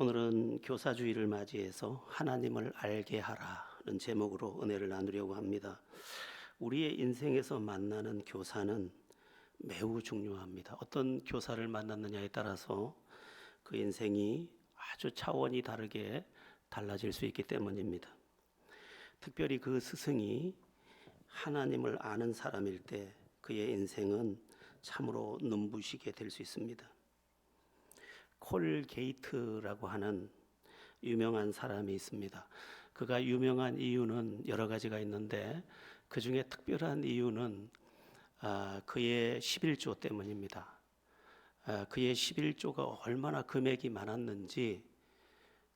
오늘은 교사주일을 맞이해서 하나님을 알게 하라는 제목으로 은혜를 나누려고 합니다. 우리의 인생에서 만나는 교사는 매우 중요합니다. 어떤 교사를 만났느냐에 따라서 그 인생이 아주 차원이 다르게 달라질 수 있기 때문입니다. 특별히 그 스승이 하나님을 아는 사람일 때 그의 인생은 참으로 눈부시게 될 수 있습니다. 콜 게이트라고 하는 유명한 사람이 있습니다. 그가 유명한 이유는 여러 가지가 있는데 그 중에 특별한 이유는 그의 11조 때문입니다. 그의 11조가 얼마나 금액이 많았는지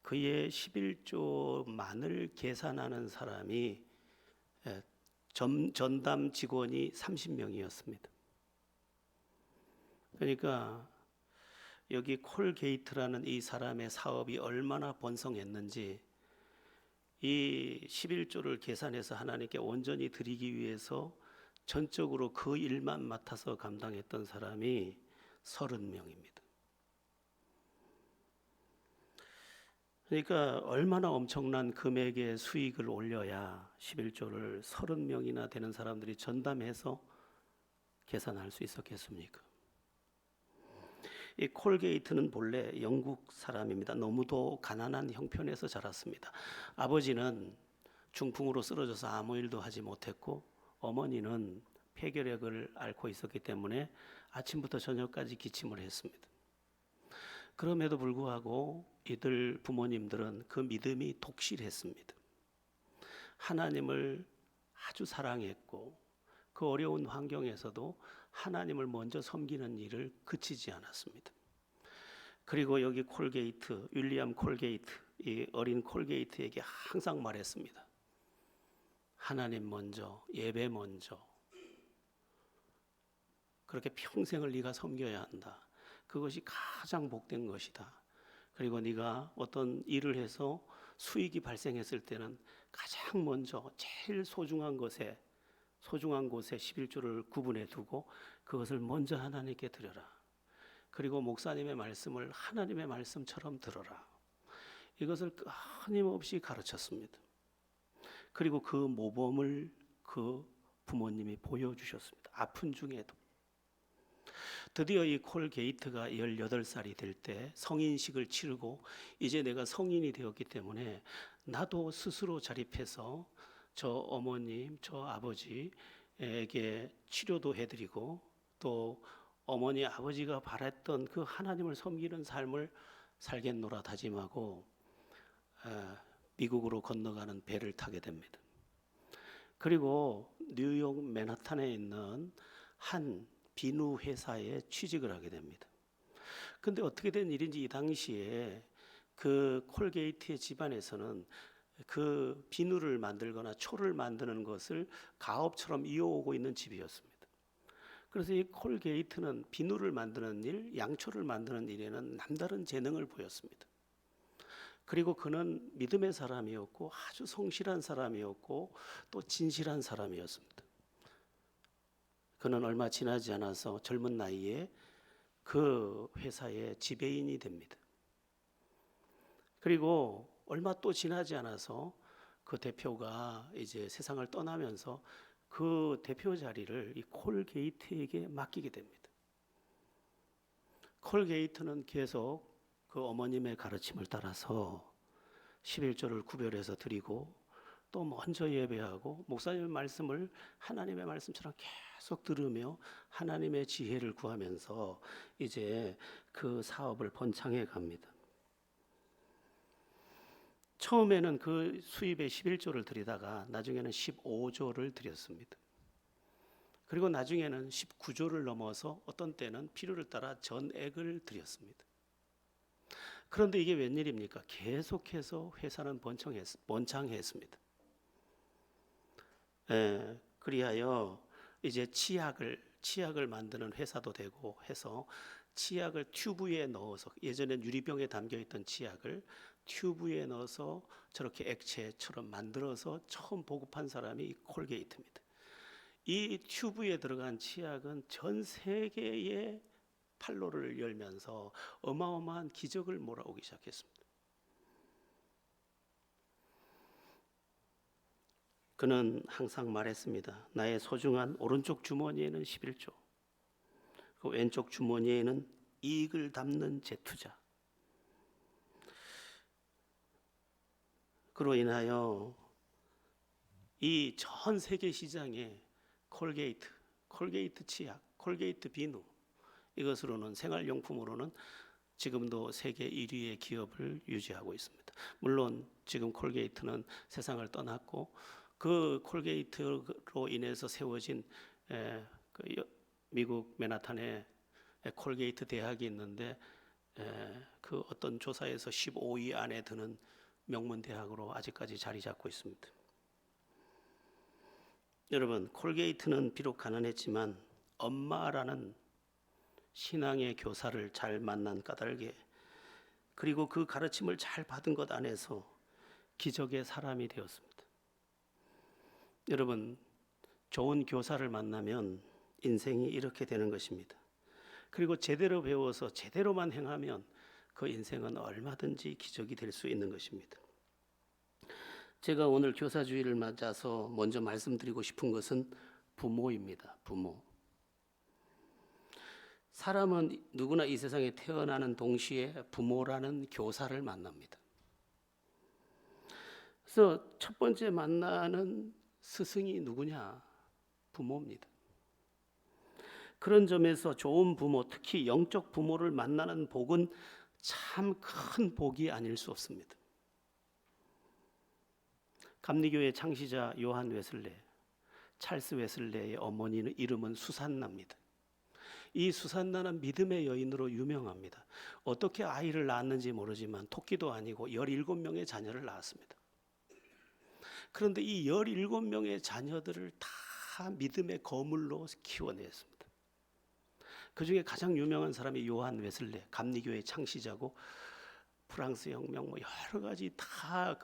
그의 11조만을 계산하는 사람이 전담 직원이 30명이었습니다. 그러니까 여기 콜게이트라는 이 사람의 사업이 얼마나 번성했는지 이 11조를 계산해서 하나님께 온전히 드리기 위해서 전적으로 그 일만 맡아서 감당했던 사람이 30명입니다. 그러니까 얼마나 엄청난 금액의 수익을 올려야 11조를 30명이나 되는 사람들이 전담해서 계산할 수 있었겠습니까? 이 콜게이트는 본래 영국 사람입니다. 너무도 가난한 형편에서 자랐습니다. 아버지는 중풍으로 쓰러져서 아무 일도 하지 못했고 어머니는 폐결핵을 앓고 있었기 때문에 아침부터 저녁까지 기침을 했습니다. 그럼에도 불구하고 이들 부모님들은 그 믿음이 독실했습니다. 하나님을 아주 사랑했고 그 어려운 환경에서도 하나님을 먼저 섬기는 일을 그치지 않았습니다. 그리고 여기 콜게이트, 윌리엄 콜게이트, 이 어린 콜게이트에게 항상 말했습니다. 하나님 먼저, 예배 먼저. 그렇게 평생을 네가 섬겨야 한다. 그것이 가장 복된 것이다. 그리고 네가 어떤 일을 해서 수익이 발생했을 때는 가장 먼저 제일 소중한 곳에 11조를 구분해 두고 그것을 먼저 하나님께 드려라. 그리고 목사님의 말씀을 하나님의 말씀처럼 들어라. 이것을 끊임없이 가르쳤습니다. 그리고 그 모범을 그 부모님이 보여주셨습니다. 아픈 중에도. 드디어 이 콜게이트가 18살이 될 때 성인식을 치르고 이제 내가 성인이 되었기 때문에 나도 스스로 자립해서 저 어머님, 저 아버지에게 치료도 해드리고 또 어머니, 아버지가 바랬던 그 하나님을 섬기는 삶을 살겠노라 다짐하고 미국으로 건너가는 배를 타게 됩니다. 그리고 뉴욕 맨하탄에 있는 한 비누 회사에 취직을 하게 됩니다. 근데 어떻게 된 일인지 이 당시에 그 콜게이트의 집안에서는 그 비누를 만들거나 초를 만드는 것을 가업처럼 이어오고 있는 집이었습니다. 그래서 이 콜게이트는 비누를 만드는 일, 양초를 만드는 일에는 남다른 재능을 보였습니다. 그리고 그는 믿음의 사람이었고 아주 성실한 사람이었고 또 진실한 사람이었습니다. 그는 얼마 지나지 않아서 젊은 나이에 그 회사의 지배인이 됩니다. 그리고 얼마 또 지나지 않아서 그 대표가 이제 세상을 떠나면서 그 대표 자리를 이 콜게이트에게 맡기게 됩니다. 콜게이트는 계속 그 어머님의 가르침을 따라서 11조를 구별해서 드리고 또 먼저 예배하고 목사님의 말씀을 하나님의 말씀처럼 계속 들으며 하나님의 지혜를 구하면서 이제 그 사업을 번창해 갑니다. 처음에는 그 수입의 11조를 드리다가 나중에는 15조를 드렸습니다. 그리고 나중에는 19조를 넘어서 어떤 때는 필요를 따라 전액을 드렸습니다. 그런데 이게 웬일입니까? 계속해서 회사는 번창했습니다. 그리하여 이제 치약을 만드는 회사도 되고 해서 치약을 튜브에 넣어서 예전엔 유리병에 담겨있던 치약을 튜브에 넣어서 저렇게 액체처럼 만들어서 처음 보급한 사람이 콜게이트입니다. 이 튜브에 들어간 치약은 전 세계의 판로를 열면서 어마어마한 기적을 몰아오기 시작했습니다. 그는 항상 말했습니다. 나의 소중한 오른쪽 주머니에는 11조, 그 왼쪽 주머니에는 이익을 담는 재투자. 그로 인하여 이 전 세계 시장에 콜게이트 치약, 콜게이트 비누, 이것으로는 생활용품으로는 지금도 세계 1위의 기업을 유지하고 있습니다. 물론 지금 콜게이트는 세상을 떠났고 그 콜게이트로 인해서 세워진 미국 맨하탄에 콜게이트 대학이 있는데 그 어떤 조사에서 15위 안에 드는 명문 대학으로 아직까지 자리 잡고 있습니다. 여러분, 콜게이트는 비록 가난했지만 엄마라는 신앙의 교사를 잘 만난 까닭에, 그리고 그 가르침을 잘 받은 것 안에서 기적의 사람이 되었습니다. 여러분, 좋은 교사를 만나면 인생이 이렇게 되는 것입니다. 그리고 제대로 배워서 제대로만 행하면 그 인생은 얼마든지 기적이 될 수 있는 것입니다. 제가 오늘 교사주일을 맞아서 먼저 말씀드리고 싶은 것은 부모입니다. 부모. 사람은 누구나 이 세상에 태어나는 동시에 부모라는 교사를 만납니다. 그래서 첫 번째 만나는 스승이 누구냐? 부모입니다. 그런 점에서 좋은 부모, 특히 영적 부모를 만나는 복은 참 큰 복이 아닐 수 없습니다. 감리교회 창시자 요한 웨슬레, 찰스 웨슬레의 어머니의 이름은 수산나입니다. 이 수산나는 믿음의 여인으로 유명합니다. 어떻게 아이를 낳았는지 모르지만 토끼도 아니고 17명의 자녀를 낳았습니다. 그런데 이 17명의 자녀들을 다 믿음의 거물로 키워냈습니다. 그 중에 가장 유명한 사람이 요한 웨슬레, 감리교회 창시자고 프랑스 혁명 여러 가지 다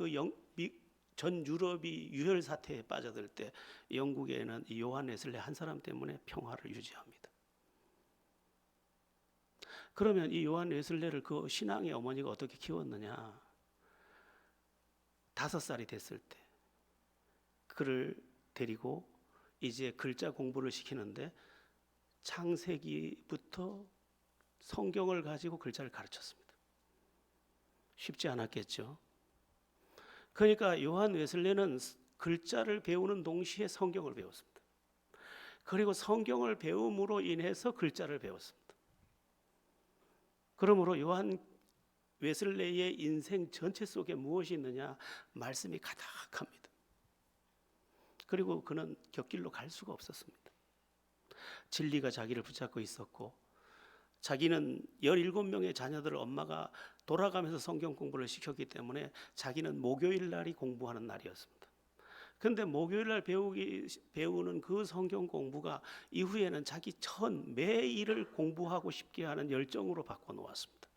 전 유럽이 유혈 사태에 빠져들 때 영국에는 이 요한 웨슬레 한 사람 때문에 평화를 유지합니다. 그러면 이 요한 웨슬레를 그 신앙의 어머니가 어떻게 키웠느냐? 5살이 됐을 때 그를 데리고 이제 글자 공부를 시키는데 창세기부터 성경을 가지고 글자를 가르쳤습니다. 쉽지 않았겠죠. 그러니까 요한 웨슬레는 글자를 배우는 동시에 성경을 배웠습니다. 그리고 성경을 배움으로 인해서 글자를 배웠습니다. 그러므로 요한 웨슬레의 인생 전체 속에 무엇이 있느냐? 말씀이 가득합니다. 그리고 그는 곁길로 갈 수가 없었습니다. 진리가 자기를 붙잡고 있었고, 자기는 17명의 자녀들을 엄마가 돌아가면서 성경 공부를 시켰기 때문에 자기는 목요일 날이 공부하는 날이었습니다. 그런데 목요일 날 배우는 그 성경 공부가 이후에는 자기 매일을 공부하고 싶게 하는 열정으로 바꿔놓았습니다.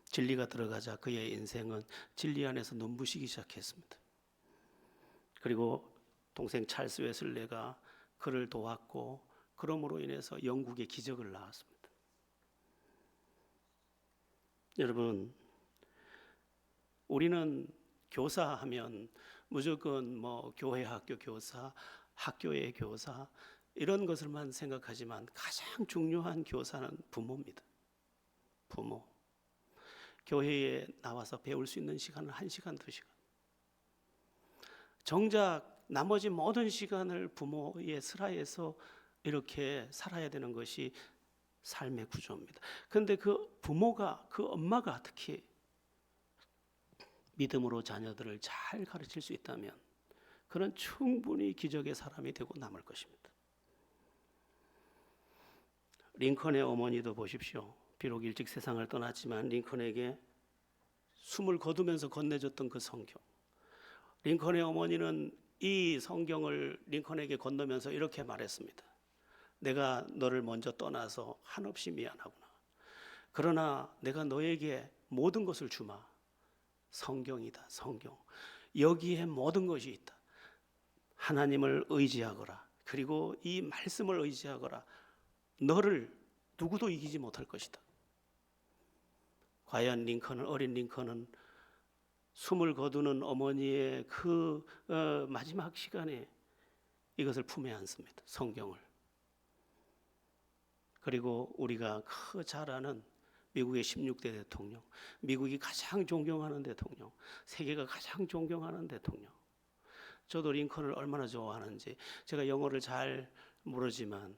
진리가 들어가자 그의 인생은 진리 안에서 눈부시기 시작했습니다. 그리고 동생 찰스 웨슬레가 그를 도왔고, 그러므로 인해서 영국의 기적을 낳았습니다. 여러분, 우리는 교사하면 무조건 교회 학교 교사, 학교의 교사 이런 것을만 생각하지만 가장 중요한 교사는 부모입니다. 부모. 교회에 나와서 배울 수 있는 시간은 1시간, 2시간. 정작 나머지 모든 시간을 부모의 슬하에서 이렇게 살아야 되는 것이 삶의 구조입니다. 그런데 그 부모가, 그 엄마가 특히 믿음으로 자녀들을 잘 가르칠 수 있다면 그는 충분히 기적의 사람이 되고 남을 것입니다. 링컨의 어머니도 보십시오. 비록 일찍 세상을 떠났지만 링컨에게 숨을 거두면서 건네줬던 그 성경. 링컨의 어머니는 이 성경을 링컨에게 건너면서 이렇게 말했습니다. 내가 너를 먼저 떠나서 한없이 미안하구나. 그러나 내가 너에게 모든 것을 주마. 성경이다, 성경. 여기에 모든 것이 있다. 하나님을 의지하거라. 그리고 이 말씀을 의지하거라. 너를 누구도 이기지 못할 것이다. 과연 어린 링컨은 숨을 거두는 어머니의 마지막 시간에 이것을 품에 안습니다. 성경을. 그리고 우리가 잘 아는 미국의 16대 대통령, 미국이 가장 존경하는 대통령, 세계가 가장 존경하는 대통령. 저도 링컨을 얼마나 좋아하는지, 제가 영어를 잘 모르지만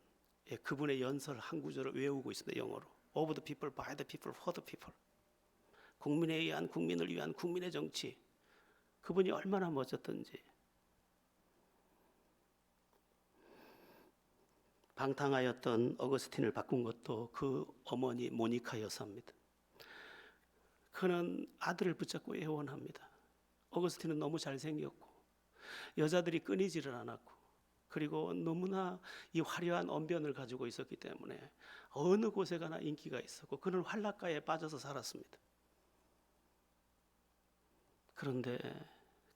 그분의 연설 한 구절을 외우고 있습니다. 영어로. Of the people, by the people, for the people. 국민에 의한, 국민을 위한 국민의 정치. 그분이 얼마나 멋졌던지. 방탕하였던 어거스틴을 바꾼 것도 그 어머니 모니카 여사입니다. 그는 아들을 붙잡고 애원합니다. 어거스틴은 너무 잘생겼고 여자들이 끊이지를 않았고, 그리고 너무나 이 화려한 언변을 가지고 있었기 때문에 어느 곳에 가나 인기가 있었고, 그는 활락가에 빠져서 살았습니다. 그런데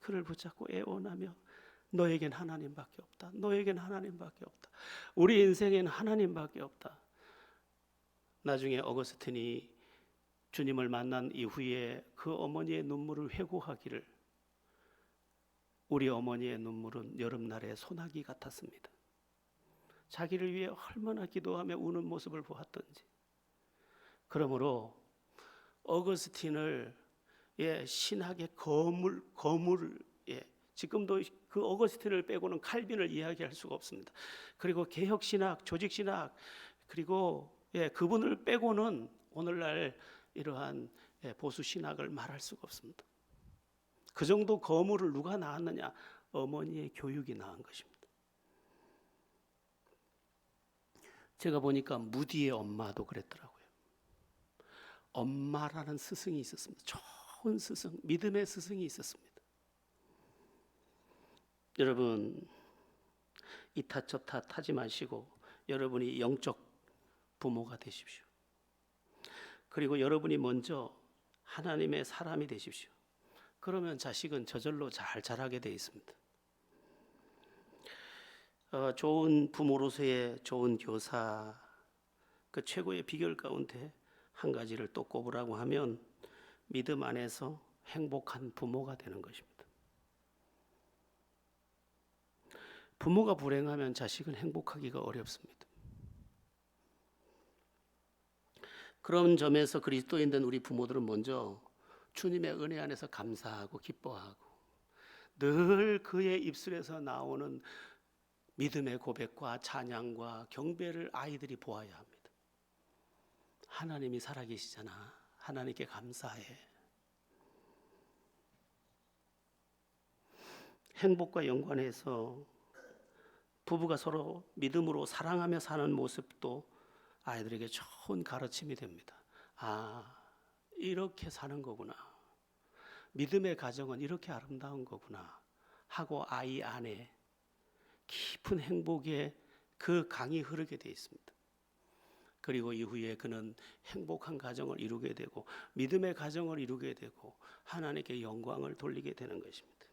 그를 붙잡고 애원하며 너에겐 하나님밖에 없다. 너에겐 하나님밖에 없다. 우리 인생엔 하나님밖에 없다. 나중에 어거스틴이 주님을 만난 이후에 그 어머니의 눈물을 회고하기를, 우리 어머니의 눈물은 여름날의 소나기 같았습니다. 자기를 위해 얼마나 기도하며 우는 모습을 보았던지. 그러므로 어거스틴을 신학의 거물, 지금도 그 어거스틴을 빼고는 칼빈을 이야기할 수가 없습니다. 그리고 개혁신학, 조직신학, 그리고 그분을 빼고는 오늘날 이러한 보수신학을 말할 수가 없습니다. 그 정도 거물을 누가 낳았느냐? 어머니의 교육이 낳은 것입니다. 제가 보니까 무디의 엄마도 그랬더라고요. 엄마라는 스승이 있었습니다. 좋은 스승, 믿음의 스승이 있었습니다. 여러분, 이 탓 저 탓 하지 마시고 여러분이 영적 부모가 되십시오. 그리고 여러분이 먼저 하나님의 사람이 되십시오. 그러면 자식은 저절로 잘 자라게 되어 있습니다. 좋은 부모로서의 좋은 교사, 그 최고의 비결 가운데 한 가지를 또 꼽으라고 하면 믿음 안에서 행복한 부모가 되는 것입니다. 부모가 불행하면 자식은 행복하기가 어렵습니다. 그런 점에서 그리스도인 된 우리 부모들은 먼저 주님의 은혜 안에서 감사하고 기뻐하고 늘 그의 입술에서 나오는 믿음의 고백과 찬양과 경배를 아이들이 보아야 합니다. 하나님이 살아계시잖아. 하나님께 감사해. 행복과 연관해서 부부가 서로 믿음으로 사랑하며 사는 모습도 아이들에게 좋은 가르침이 됩니다. 아, 이렇게 사는 거구나. 믿음의 가정은 이렇게 아름다운 거구나 하고 아이 안에 깊은 행복의 그 강이 흐르게 되어 있습니다. 그리고 이후에 그는 행복한 가정을 이루게 되고 믿음의 가정을 이루게 되고 하나님께 영광을 돌리게 되는 것입니다.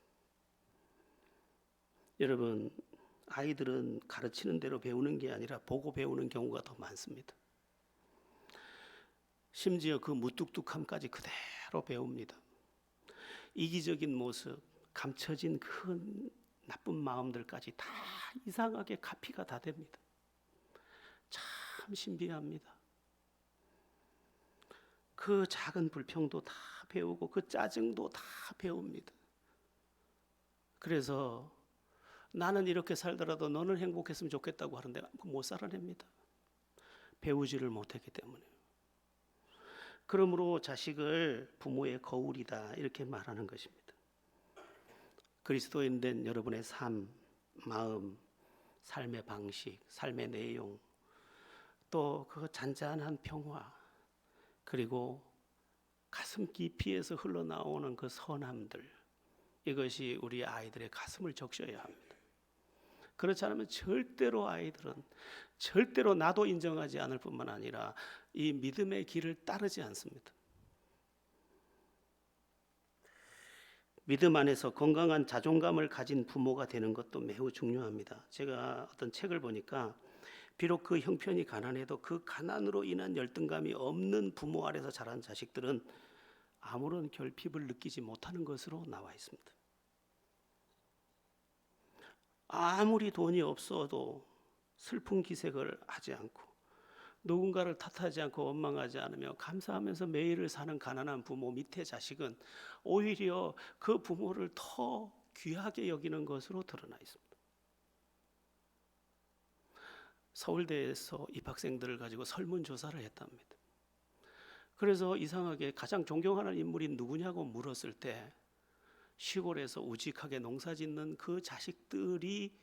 여러분, 아이들은 가르치는 대로 배우는 게 아니라 보고 배우는 경우가 더 많습니다. 심지어 그 무뚝뚝함까지 그대로 배웁니다. 이기적인 모습, 감춰진 그 나쁜 마음들까지 다 이상하게 카피가 다 됩니다. 참 신비합니다. 그 작은 불평도 다 배우고 그 짜증도 다 배웁니다. 그래서 나는 이렇게 살더라도 너는 행복했으면 좋겠다고 하는데 못 살아냅니다. 배우지를 못했기 때문에. 그러므로 자식을 부모의 거울이다 이렇게 말하는 것입니다. 그리스도인 된 여러분의 삶, 마음, 삶의 방식, 삶의 내용, 또 그 잔잔한 평화, 그리고 가슴 깊이에서 흘러나오는 그 선함들, 이것이 우리 아이들의 가슴을 적셔야 합니다. 그렇지 않으면 절대로 아이들은 절대로 나도 인정하지 않을 뿐만 아니라 이 믿음의 길을 따르지 않습니다. 믿음 안에서 건강한 자존감을 가진 부모가 되는 것도 매우 중요합니다. 제가 어떤 책을 보니까 비록 그 형편이 가난해도 그 가난으로 인한 열등감이 없는 부모 아래서 자란 자식들은 아무런 결핍을 느끼지 못하는 것으로 나와 있습니다. 아무리 돈이 없어도 슬픈 기색을 하지 않고 누군가를 탓하지 않고 원망하지 않으며 감사하면서 매일을 사는 가난한 부모 밑에 자식은 오히려 그 부모를 더 귀하게 여기는 것으로 드러나 있습니다. 서울대에서 입학생들을 가지고 설문조사를 했답니다. 그래서 이상하게 가장 존경하는 인물이 누구냐고 물었을 때 시골에서 우직하게 농사짓는 그 자식들이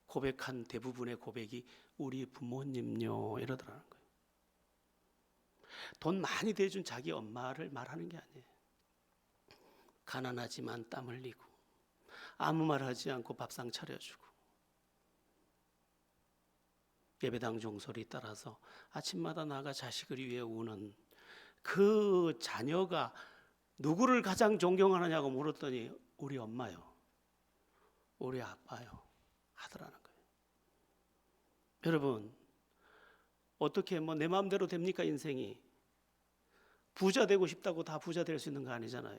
고백한 대부분의 고백이 우리 부모님요 이러더라는 거예요. 돈 많이 대준 자기 엄마를 말하는 게 아니에요. 가난하지만 땀 흘리고 아무 말 하지 않고 밥상 차려주고 예배당 종소리 따라서 아침마다 나가 자식을 위해 우는 그 자녀가 누구를 가장 존경하느냐고 물었더니 우리 엄마요, 우리 아빠요 하더라는 거예요. 여러분, 어떻게 내 마음대로 됩니까? 인생이 부자 되고 싶다고 다 부자 될 수 있는 거 아니잖아요.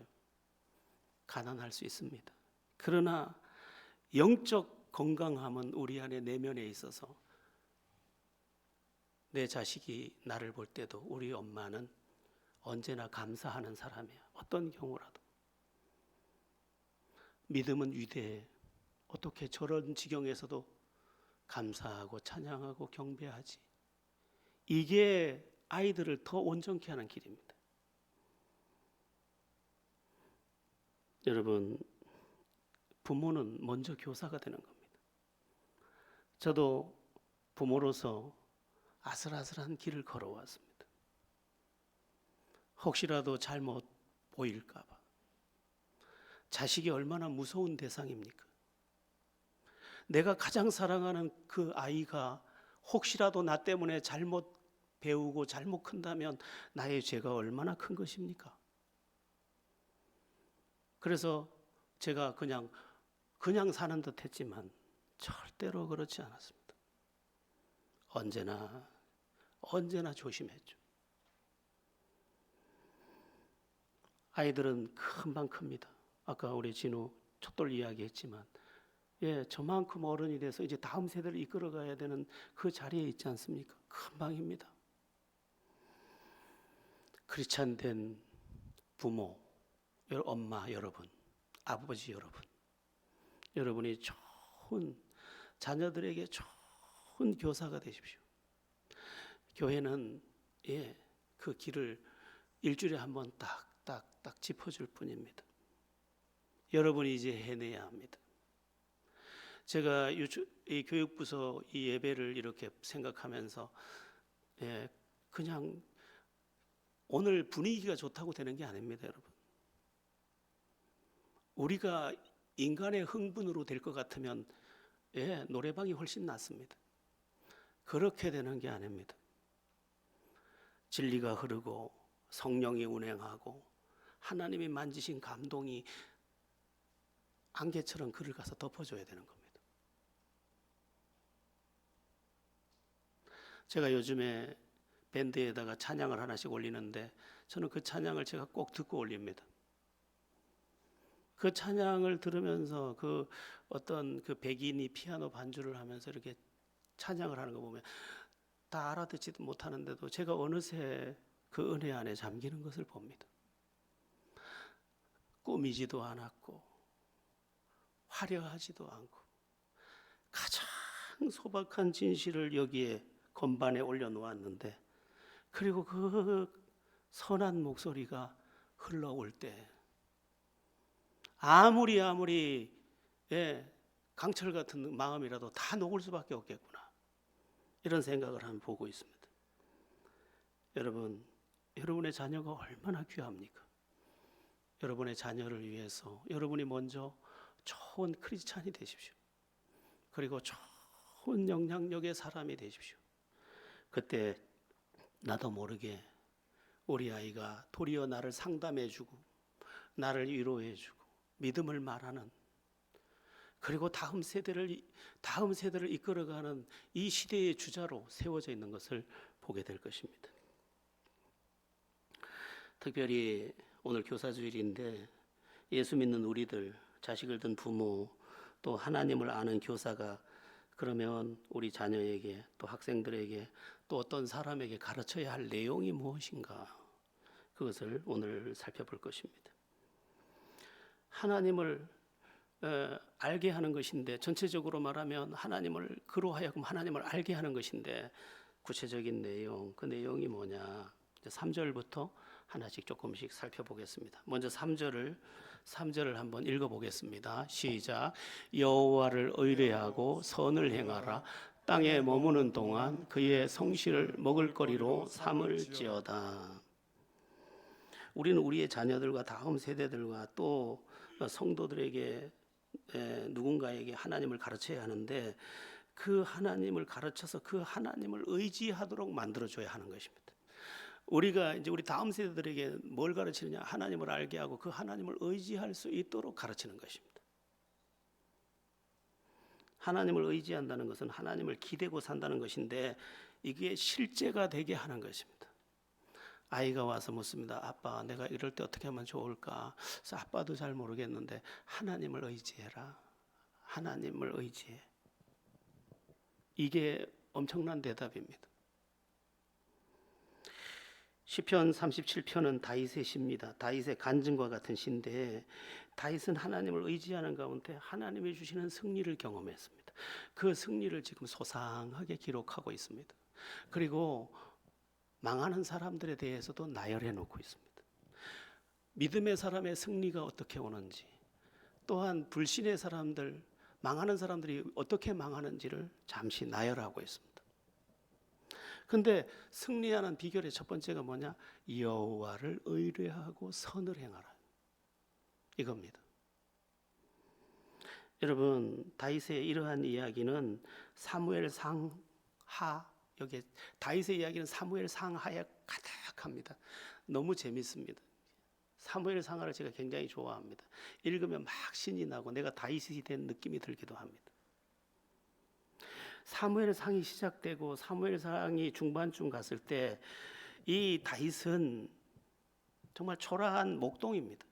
가난할 수 있습니다. 그러나 영적 건강함은 우리 안에 내면에 있어서 내 자식이 나를 볼 때도 우리 엄마는 언제나 감사하는 사람이야. 어떤 경우라도. 믿음은 위대해. 어떻게 저런 지경에서도 감사하고 찬양하고 경배하지? 이게 아이들을 더 온전케 하는 길입니다. 여러분, 부모는 먼저 교사가 되는 겁니다. 저도 부모로서 아슬아슬한 길을 걸어왔습니다. 혹시라도 잘못 보일까 봐. 자식이 얼마나 무서운 대상입니까? 내가 가장 사랑하는 그 아이가 혹시라도 나 때문에 잘못 배우고 잘못 큰다면 나의 죄가 얼마나 큰 것입니까? 그래서 제가 그냥 사는 듯 했지만 절대로 그렇지 않았습니다. 언제나 조심했죠. 아이들은 금방 큽니다. 아까 우리 진우 촛돌 이야기했지만 저만큼 어른이 돼서 이제 다음 세대를 이끌어가야 되는 그 자리에 있지 않습니까? 금방입니다. 크리스찬된 부모, 엄마 여러분, 아버지 여러분, 여러분이 좋은 자녀들에게 좋은 교사가 되십시오. 교회는 그 길을 일주일에 한 번 딱 짚어줄 뿐입니다. 여러분이 이제 해내야 합니다. 제가 이 교육부서 이 예배를 이렇게 생각하면서 그냥 오늘 분위기가 좋다고 되는 게 아닙니다, 여러분. 우리가 인간의 흥분으로 될 것 같으면 노래방이 훨씬 낫습니다. 그렇게 되는 게 아닙니다. 진리가 흐르고 성령이 운행하고 하나님이 만지신 감동이 안개처럼 그를 가서 덮어줘야 되는 겁니다. 제가 요즘에 밴드에다가 찬양을 하나씩 올리는데 저는 그 찬양을 제가 꼭 듣고 올립니다. 그 찬양을 들으면서 그 어떤 그 백인이 피아노 반주를 하면서 이렇게 찬양을 하는 거 보면 다 알아듣지도 못하는데도 제가 어느새 그 은혜 안에 잠기는 것을 봅니다. 꾸미지도 않았고 화려하지도 않고 가장 소박한 진실을 여기에 건반에 올려놓았는데 그리고 그 선한 목소리가 흘러올 때 아무리 강철 같은 마음이라도 다 녹을 수밖에 없겠구나 이런 생각을 하면 보고 있습니다. 여러분, 여러분의 자녀가 얼마나 귀합니까? 여러분의 자녀를 위해서 여러분이 먼저 좋은 크리스찬이 되십시오. 그리고 좋은 영향력의 사람이 되십시오. 그때 나도 모르게 우리 아이가 도리어 나를 상담해주고 나를 위로해주고 믿음을 말하는 그리고 다음 세대를 이끌어가는 이 시대의 주자로 세워져 있는 것을 보게 될 것입니다. 특별히 오늘 교사주일인데 예수 믿는 우리들, 자식을 둔 부모, 또 하나님을 아는 교사가 그러면 우리 자녀에게 또 학생들에게 또 어떤 사람에게 가르쳐야 할 내용이 무엇인가? 그것을 오늘 살펴볼 것입니다. 하나님을 알게 하는 것인데, 전체적으로 말하면 하나님을 그로 하여금 하나님을 알게 하는 것인데, 구체적인 내용, 그 내용이 뭐냐? 3절부터 하나씩 조금씩 살펴보겠습니다. 먼저 3절을 한번 읽어보겠습니다. 시작. 여호와를 의뢰하고 선을 행하라. 땅에 머무는 동안 그의 성실을 먹을거리로 삼을지어다. 우리는 우리의 자녀들과 다음 세대들과 또 성도들에게 누군가에게 하나님을 가르쳐야 하는데, 그 하나님을 가르쳐서 그 하나님을 의지하도록 만들어줘야 하는 것입니다. 우리가 이제 우리 다음 세대들에게 뭘 가르치느냐? 하나님을 알게 하고 그 하나님을 의지할 수 있도록 가르치는 것입니다. 하나님을 의지한다는 것은 하나님을 기대고 산다는 것인데, 이게 실제가 되게 하는 것입니다. 아이가 와서 묻습니다. 아빠, 내가 이럴 때 어떻게 하면 좋을까? 그래서 아빠도 잘 모르겠는데 하나님을 의지해라. 하나님을 의지해. 이게 엄청난 대답입니다. 시편 37편은 다윗의 시입니다. 다윗의 간증과 같은 시인데, 다윗은 하나님을 의지하는 가운데 하나님이 주시는 승리를 경험했습니다. 그 승리를 지금 소상하게 기록하고 있습니다. 그리고 망하는 사람들에 대해서도 나열해 놓고 있습니다. 믿음의 사람의 승리가 어떻게 오는지, 또한 불신의 사람들, 망하는 사람들이 어떻게 망하는지를 잠시 나열하고 있습니다. 근데 승리하는 비결의 첫 번째가 뭐냐? 여호와를 의뢰하고 선을 행하라. 이겁니다. 여러분, 다윗의 이러한 이야기는 사무엘 상하, 여기 다윗의 이야기는 사무엘 상하에 가득합니다. 너무 재밌습니다. 사무엘 상하를 제가 굉장히 좋아합니다. 읽으면 막 신이 나고 내가 다윗이 된 느낌이 들기도 합니다. 사무엘 상이 시작되고 사무엘 상이 중반쯤 갔을 때 이 다윗은 정말 초라한 목동입니다.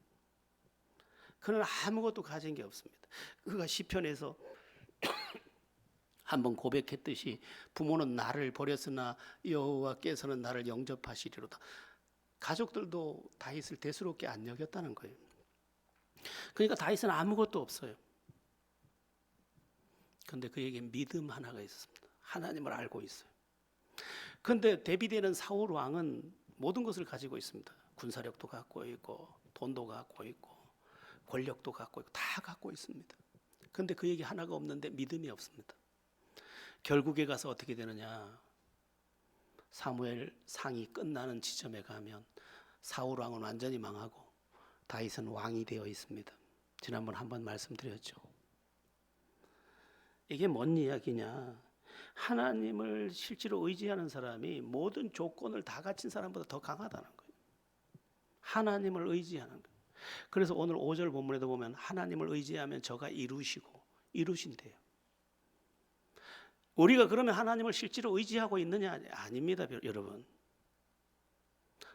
그는 아무것도 가진 게 없습니다. 그가 시편에서 한번 고백했듯이 부모는 나를 버렸으나 여호와께서는 나를 영접하시리로다. 가족들도 다윗을 대수롭게 안 여겼다는 거예요. 그러니까 다윗은 아무것도 없어요. 그런데 그에게 믿음 하나가 있었습니다. 하나님을 알고 있어요. 그런데 대비되는 사울 왕은 모든 것을 가지고 있습니다. 군사력도 갖고 있고 돈도 갖고 있고 권력도 갖고 있고 다 갖고 있습니다. 그런데 그에게 하나가 없는데 믿음이 없습니다. 결국에 가서 어떻게 되느냐? 사무엘 상이 끝나는 지점에 가면 사울 왕은 완전히 망하고 다윗은 왕이 되어 있습니다. 지난번 한번 말씀드렸죠. 이게 뭔 이야기냐? 하나님을 실제로 의지하는 사람이 모든 조건을 다 갖춘 사람보다 더 강하다는 거예요. 하나님을 의지하는 거예요. 그래서 오늘 5절 본문에도 보면 하나님을 의지하면 저가 이루신대요. 우리가 그러면 하나님을 실제로 의지하고 있느냐? 아닙니다, 여러분.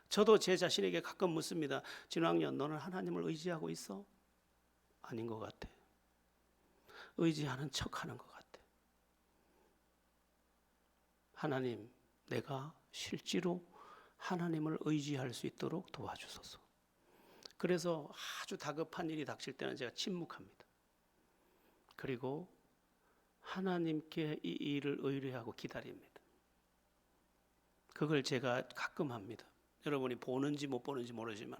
저도 제 자신에게 가끔 묻습니다. 진왕년, 너는 하나님을 의지하고 있어? 아닌 것 같아. 의지하는 척하는 것 같아. 하나님, 내가 실제로 하나님을 의지할 수 있도록 도와주소서. 그래서 아주 다급한 일이 닥칠 때는 제가 침묵합니다. 그리고 하나님께 이 일을 의뢰하고 기다립니다. 그걸 제가 가끔 합니다. 여러분이 보는지 못 보는지 모르지만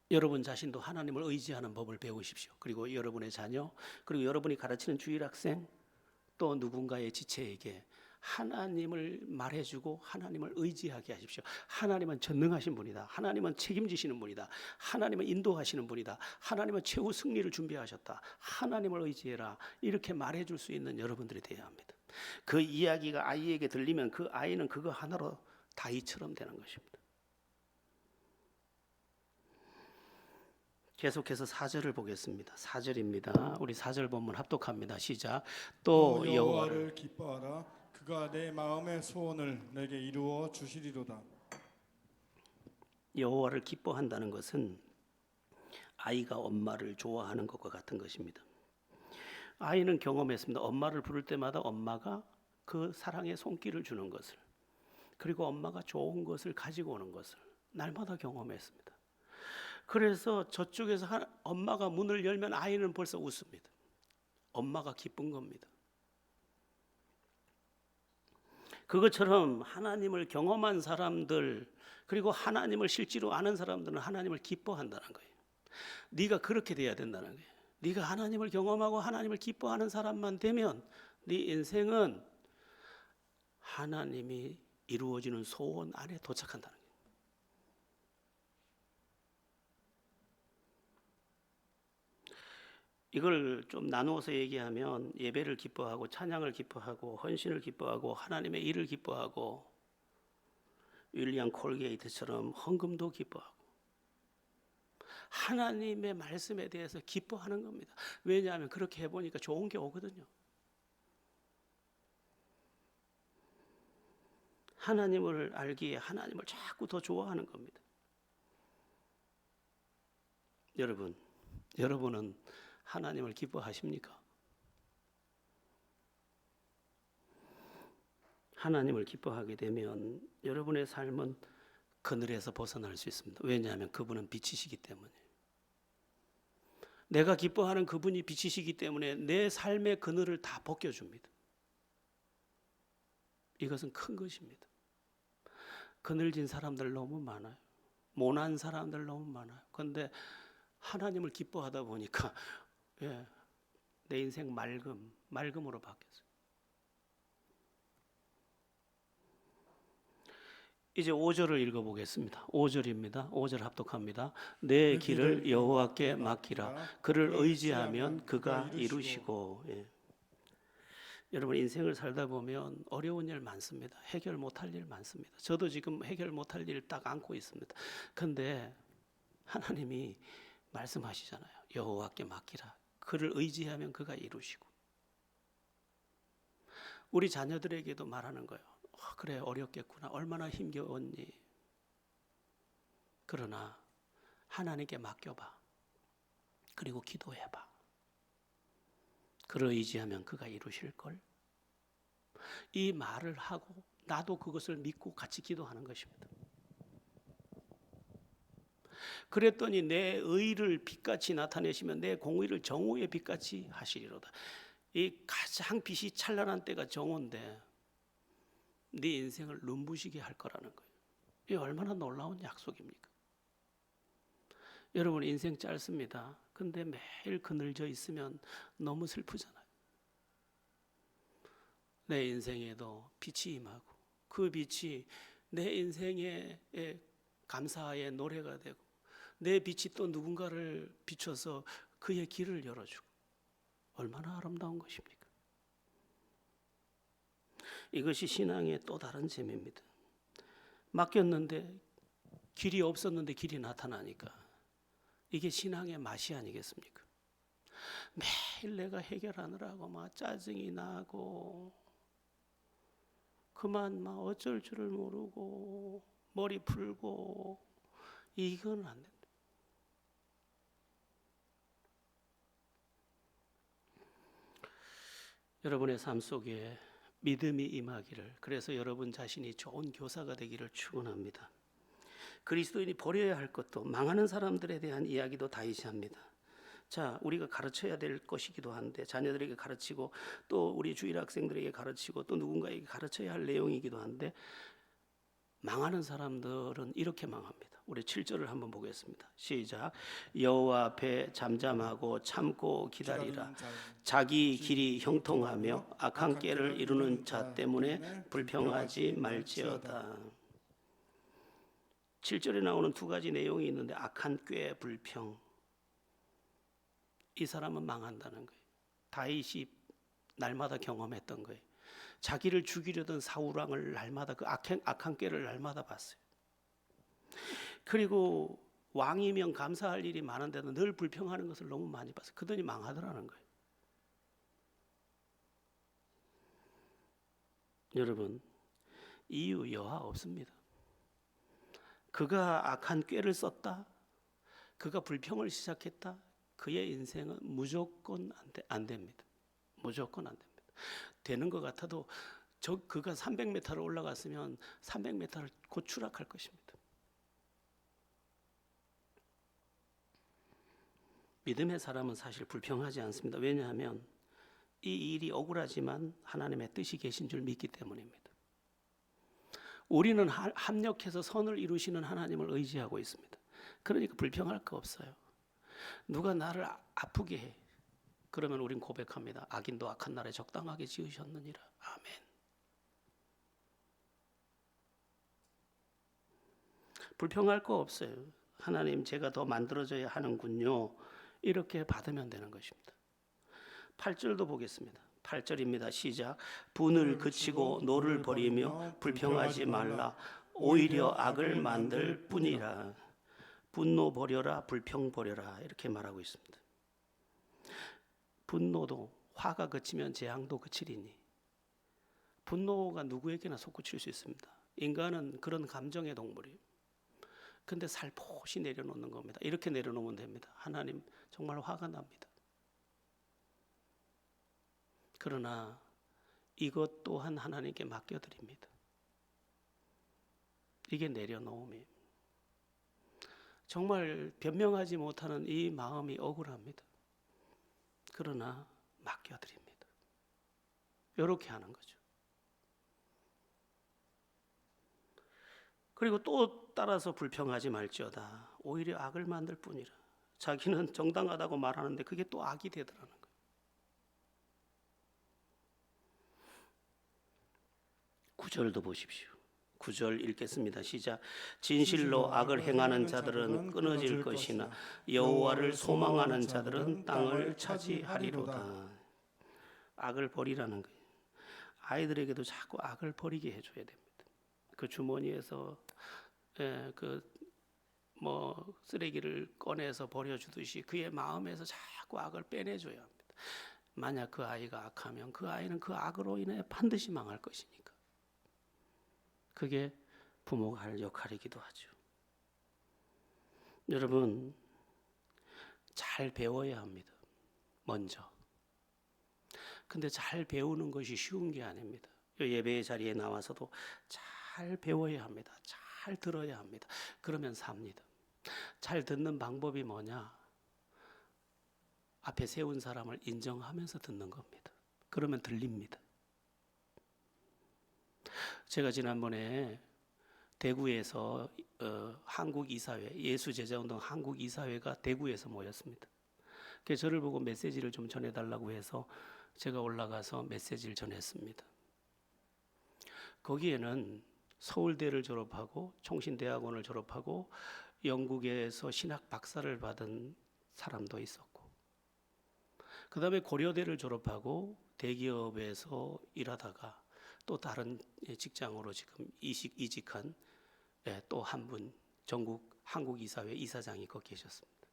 여러분 자신도 하나님을 의지하는 법을 배우십시오. 그리고 여러분의 자녀, 그리고 여러분이 가르치는 주일 학생, 또 누군가의 지체에게 하나님을 말해주고 하나님을 의지하게 하십시오. 하나님은 전능하신 분이다. 하나님은 책임지시는 분이다. 하나님은 인도하시는 분이다. 하나님은 최후 승리를 준비하셨다. 하나님을 의지해라. 이렇게 말해줄 수 있는 여러분들이 되어야 합니다. 그 이야기가 아이에게 들리면 그 아이는 그거 하나로 다윗처럼 되는 것입니다. 계속해서 4절을 보겠습니다. 4절입니다. 우리 4절 본문 합독합니다. 시작. 또 여호와를 기뻐하라. 그가 내 마음의 소원을 내게 이루어 주시리로다. 여호와를 기뻐한다는 것은 아이가 엄마를 좋아하는 것과 같은 것입니다. 아이는 경험했습니다. 엄마를 부를 때마다 엄마가 그 사랑의 손길을 주는 것을, 그리고 엄마가 좋은 것을 가지고 오는 것을 날마다 경험했습니다. 그래서 저쪽에서 엄마가 문을 열면 아이는 벌써 웃습니다. 엄마가 기쁜 겁니다. 그것처럼 하나님을 경험한 사람들, 그리고 하나님을 실제로 아는 사람들은 하나님을 기뻐한다는 거예요. 네가 그렇게 돼야 된다는 거예요. 네가 하나님을 경험하고 하나님을 기뻐하는 사람만 되면 네 인생은 하나님이 이루어지는 소원 안에 도착한다는 거예요. 이걸 좀 나누어서 얘기하면 예배를 기뻐하고 찬양을 기뻐하고 헌신을 기뻐하고 하나님의 일을 기뻐하고 윌리엄 콜게이트처럼 헌금도 기뻐하고 하나님의 말씀에 대해서 기뻐하는 겁니다. 왜냐하면 그렇게 해보니까 좋은 게 오거든요. 하나님을 알기에 하나님을 자꾸 더 좋아하는 겁니다. 여러분은 하나님을 기뻐하십니까? 하나님을 기뻐하게 되면 여러분의 삶은 그늘에서 벗어날 수 있습니다. 왜냐하면 그분은 빛이시기 때문에. 내가 기뻐하는 그분이 빛이시기 때문에 내 삶의 그늘을 다 벗겨줍니다. 이것은 큰 것입니다. 그늘진 사람들 너무 많아요. 모난 사람들 너무 많아요. 그런데 하나님을 기뻐하다 보니까 내 인생 맑음으로 바뀌었어요. 이제 5절을 읽어보겠습니다. 5절입니다. 5절 합독합니다. 내 길을 여호와께 맡기라. 그를 의지하면 그가 이루시고. 여러분 인생을 살다 보면 어려운 일 많습니다. 해결 못할 일 많습니다. 저도 지금 해결 못할 일 딱 안고 있습니다. 그런데 하나님이 말씀하시잖아요. 여호와께 맡기라. 그를 의지하면 그가 이루시고. 우리 자녀들에게도 말하는 거예요. 그래 어렵겠구나. 얼마나 힘겨웠니. 그러나 하나님께 맡겨봐. 그리고 기도해봐. 그를 의지하면 그가 이루실걸. 이 말을 하고 나도 그것을 믿고 같이 기도하는 것입니다. 그랬더니 내 의를 빛같이 나타내시면 내 공의를 정오의 빛같이 하시리로다. 이 가장 빛이 찬란한 때가 정오인데 네 인생을 눈부시게 할 거라는 거예요. 이 얼마나 놀라운 약속입니까? 여러분 인생 짧습니다. 근데 매일 그늘져 있으면 너무 슬프잖아요. 내 인생에도 빛이 임하고 그 빛이 내 인생의 감사의 노래가 되고 내 빛이 또 누군가를 비춰서 그의 길을 열어주고 얼마나 아름다운 것입니까? 이것이 신앙의 또 다른 재미입니다. 맡겼는데 길이 없었는데 길이 나타나니까 이게 신앙의 맛이 아니겠습니까? 매일 내가 해결하느라고 막 짜증이 나고 그만 막 어쩔 줄을 모르고 머리 풀고 이건 안 된다. 여러분의 삶 속에 믿음이 임하기를, 그래서 여러분 자신이 좋은 교사가 되기를 축원합니다. 그리스도인이 버려야 할 것도 망하는 사람들에 대한 이야기도 다이시합니다. 자, 우리가 가르쳐야 될 것이기도 한데 자녀들에게 가르치고 또 우리 주일 학생들에게 가르치고 또 누군가에게 가르쳐야 할 내용이기도 한데 망하는 사람들은 이렇게 망합니다. 우리 7절을 한번 보겠습니다. 시작. 여호와 앞에 잠잠하고 참고 기다리라. 자기 길이 형통하며 악한 꾀를 이루는 자 때문에 불평하지 말지어다. 7절에 나오는 두 가지 내용이 있는데 악한 꾀, 불평. 이 사람은 망한다는 거예요. 다윗이 날마다 경험했던 거예요. 자기를 죽이려던 사울왕을 날마다 그 악한 꾀를 날마다 봤어요. 그리고 왕이면 감사할 일이 많은데도 늘 불평하는 것을 너무 많이 봤어요. 그더니 망하더라는 거예요. 여러분, 이유 여하 없습니다. 그가 악한 꾀를 썼다, 그가 불평을 시작했다, 그의 인생은 무조건 안 됩니다. 무조건 안 됩니다. 되는 것 같아도 그가 300m를 올라갔으면 300m를 곧 추락할 것입니다. 믿음의 사람은 사실 불평하지 않습니다. 왜냐하면 이 일이 억울하지만 하나님의 뜻이 계신 줄 믿기 때문입니다. 우리는 합력해서 선을 이루시는 하나님을 의지하고 있습니다. 그러니까 불평할 거 없어요. 누가 나를 아프게 해, 그러면 우린 고백합니다. 악인도 악한 날에 적당하게 지으셨느니라. 아멘. 불평할 거 없어요. 하나님, 제가 더 만들어져야 하는군요. 이렇게 받으면 되는 것입니다. 8절도 보겠습니다. 8절입니다. 시작. 분을 그치고 노를 버리며 불평하지 말라. 오히려 악을 만들 뿐이라. 분노 버려라, 불평 버려라, 이렇게 말하고 있습니다. 분노도 화가 그치면 재앙도 그치리니. 분노가 누구에게나 솟구칠 수 있습니다. 인간은 그런 감정의 동물이에요. 근데 살포시 내려놓는 겁니다. 이렇게 내려놓으면 됩니다. 하나님, 정말 화가 납니다. 그러나 이것 또한 하나님께 맡겨드립니다. 이게 내려놓음이에요. 정말 변명하지 못하는 이 마음이 억울합니다. 그러나 맡겨드립니다. 이렇게 하는 거죠. 그리고 또 따라서 불평하지 말지어다. 오히려 악을 만들 뿐이라. 자기는 정당하다고 말하는데 그게 또 악이 되더라는 거예요. 9절도 보십시오. 9절 읽겠습니다. 시작. 진실로 악을 행하는 자들은 끊어질 것이나 여호와를 소망하는 자들은 땅을 차지하리로다. 악을 버리라는 거예요. 아이들에게도 자꾸 악을 버리게 해줘야 됩니다. 그 주머니에서 쓰레기를 꺼내서 버려주듯이 그의 마음에서 자꾸 악을 빼내줘야 합니다. 만약 그 아이가 악하면 그 아이는 그 악으로 인해 반드시 망할 것이니까. 그게 부모가 할 역할이기도 하죠. 여러분, 잘 배워야 합니다. 먼저. 근데 잘 배우는 것이 쉬운 게 아닙니다. 예배의 자리에 나와서도 잘 배워야 합니다. 잘 들어야 합니다. 그러면 삽니다. 잘 듣는 방법이 뭐냐? 앞에 세운 사람을 인정하면서 듣는 겁니다. 그러면 들립니다. 제가 지난번에 대구에서 한국이사회, 예수제자운동 한국이사회가 대구에서 모였습니다. 그래서 저를 보고 메시지를 좀 전해달라고 해서 제가 올라가서 메시지를 전했습니다. 거기에는 서울대를 졸업하고 총신대학원을 졸업하고 영국에서 신학 박사를 받은 사람도 있었고, 그 다음에 고려대를 졸업하고 대기업에서 일하다가 또 다른 직장으로 지금 이직한 또 한 분, 전국 한국이사회 이사장이 거기 계셨습니다.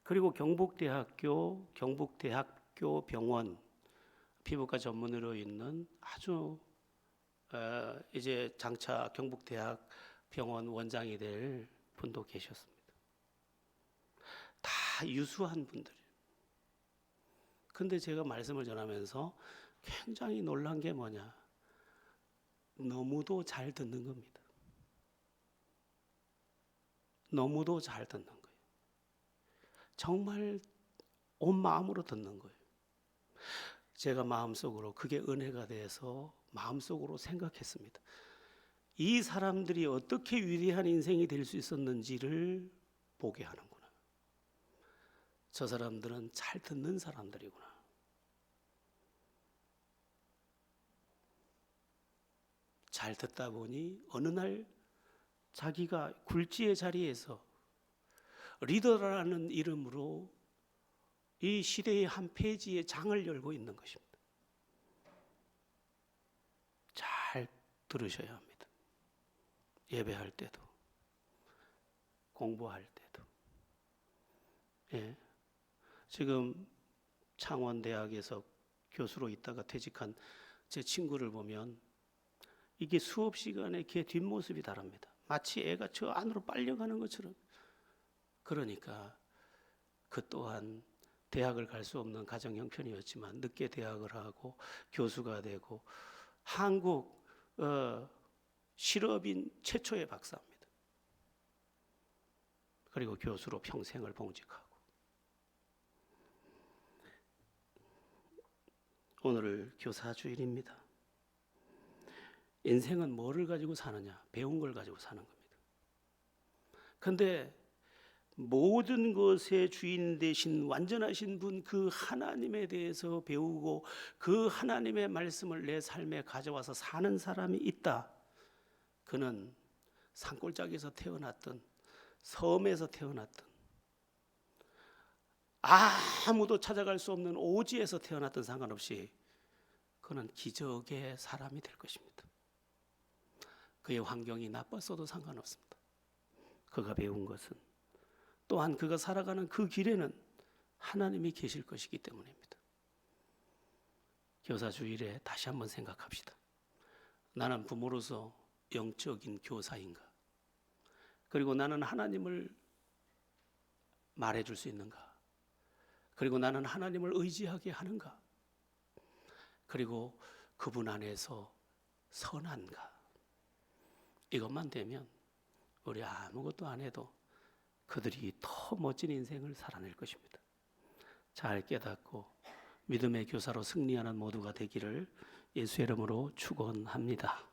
그리고 경북대학교 병원 피부과 전문의로 있는 아주 이제 장차 경북대학 병원 원장이 될 분도 계셨습니다. 다 유수한 분들이에요. 근데 제가 말씀을 전하면서 굉장히 놀란 게 뭐냐? 너무도 잘 듣는 겁니다. 너무도 잘 듣는 거예요. 정말 온 마음으로 듣는 거예요. 제가 마음속으로 그게 은혜가 돼서 마음속으로 생각했습니다. 이 사람들이 어떻게 위대한 인생이 될 수 있었는지를 보게 하는구나. 저 사람들은 잘 듣는 사람들이구나. 잘 듣다 보니 어느 날 자기가 굴지의 자리에서 리더라는 이름으로 이 시대의 한 페이지에 장을 열고 있는 것입니다. 잘 들으셔야 합니다. 예배할 때도, 공부할 때도. 예. 지금 창원대학에서 교수로 있다가 퇴직한 제 친구를 보면 이게 수업 시간에 걔 뒷모습이 다릅니다. 마치 애가 저 안으로 빨려가는 것처럼. 그러니까 그 또한 대학을 갈 수 없는 가정 형편이었지만 늦게 대학을 하고 교수가 되고 한국 실업인 최초의 박사입니다. 그리고 교수로 평생을 봉직하고. 오늘 교사주일입니다. 인생은 뭐를 가지고 사느냐? 배운 걸 가지고 사는 겁니다. 그런데 모든 것의 주인 되신 완전하신 분 그 하나님에 대해서 배우고 그 하나님의 말씀을 내 삶에 가져와서 사는 사람이 있다. 그는 산골짜기에서 태어났든 섬에서 태어났든 아무도 찾아갈 수 없는 오지에서 태어났든 상관없이 그는 기적의 사람이 될 것입니다. 그의 환경이 나빴어도 상관없습니다. 그가 배운 것은 또한 그가 살아가는 그 길에는 하나님이 계실 것이기 때문입니다. 교사주일에 다시 한번 생각합시다. 나는 부모로서 영적인 교사인가? 그리고 나는 하나님을 말해줄 수 있는가? 그리고 나는 하나님을 의지하게 하는가? 그리고 그분 안에서 선한가? 이것만 되면 우리 아무것도 안 해도 그들이 더 멋진 인생을 살아낼 것입니다. 잘 깨닫고 믿음의 교사로 승리하는 모두가 되기를 예수의 이름으로 축원합니다.